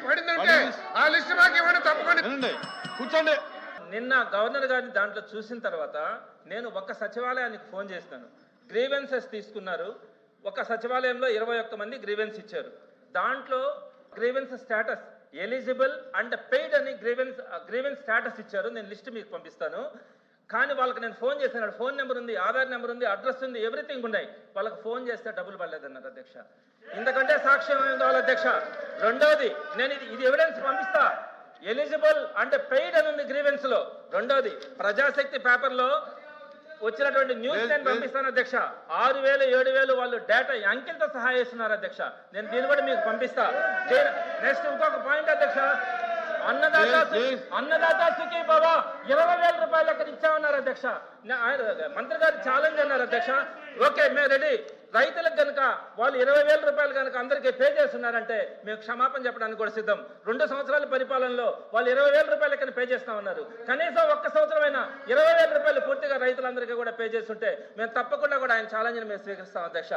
పడిందంటే ఆ లిస్ట్ మాకు ఇవ్వండి తప్పకుండా. కూర్చోండి. నిన్న గవర్నర్ గారిని దాంట్లో చూసిన తర్వాత నేను ఒక సచివాలయానికి ఫోన్ చేసినాను. గ్రీవెన్సెస్ తీసుకున్నారు. ఒక సచివాలయంలో 21 మంది గ్రీవెన్స్ ఇచ్చారు. దాంట్లో grievance status eligible and paid అని గ్రీవెన్స్ స్టేటస్ ఇచ్చారు. నేను లిస్ట్ మీకు పంపిస్తాను. కానీ వాళ్ళకి నేను ఫోన్ చేసినాడు. ఫోన్ నెంబర్ ఉంది, ఆధార్ నెంబర్ ఉంది, అడ్రస్ ఉంది, ఎవ్రీథింగ్ ఉన్నాయి. వాళ్ళకి ఫోన్ చేస్తే డబ్బులు పడలేదన్నారు అధ్యక్ష. ఇంతకంటే సాక్ష్యం ఏం కావాలి అధ్యక్ష? రెండోది, నేను ఇది ఎవిడెన్స్ పంపిస్తా. ఎలిజిబుల్ అంటే పెయిడ్ అని ఉంది గ్రీవెన్స్ లో. రెండోది, ప్రజాశక్తి పేపర్ లో వచ్చినటువంటి న్యూస్ నేను పంపిస్తాను అధ్యక్ష. 6,000 7,000 వాళ్ళు డేటా అంకెలతో సహా చేస్తున్నారు అధ్యక్ష. నేను దీన్ని కూడా మీకు పంపిస్తా. నెక్స్ట్ ఇంకొక పాయింట్ అధ్యక్ష, అన్నదాత సుఖీ భవ 20,000 రూపాయలు అక్కడ ఇచ్చామన్నారు అధ్యక్ష. మంత్రి గారు ఛాలెంజ్ అన్నారు అధ్యక్ష. ఓకే, మేము రెడీ. రైతులకు కనుక వాళ్ళు 20,000 రూపాయలు కనుక అందరికీ పే చేస్తున్నారంటే మేము క్షమాపణ చెప్పడానికి కూడా సిద్ధం. 2 సంవత్సరాల పరిపాలనలో వాళ్ళు 20,000 రూపాయలు ఎక్కడ పే చేస్తామన్నారు. కనీసం 1 సంవత్సరమైనా 20,000 రూపాయలు పూర్తిగా రైతులందరికీ కూడా పే చేస్తుంటే మేము తప్పకుండా కూడా ఆయన ఛాలెంజ్ని మేము స్వీకరిస్తాం అధ్యక్ష.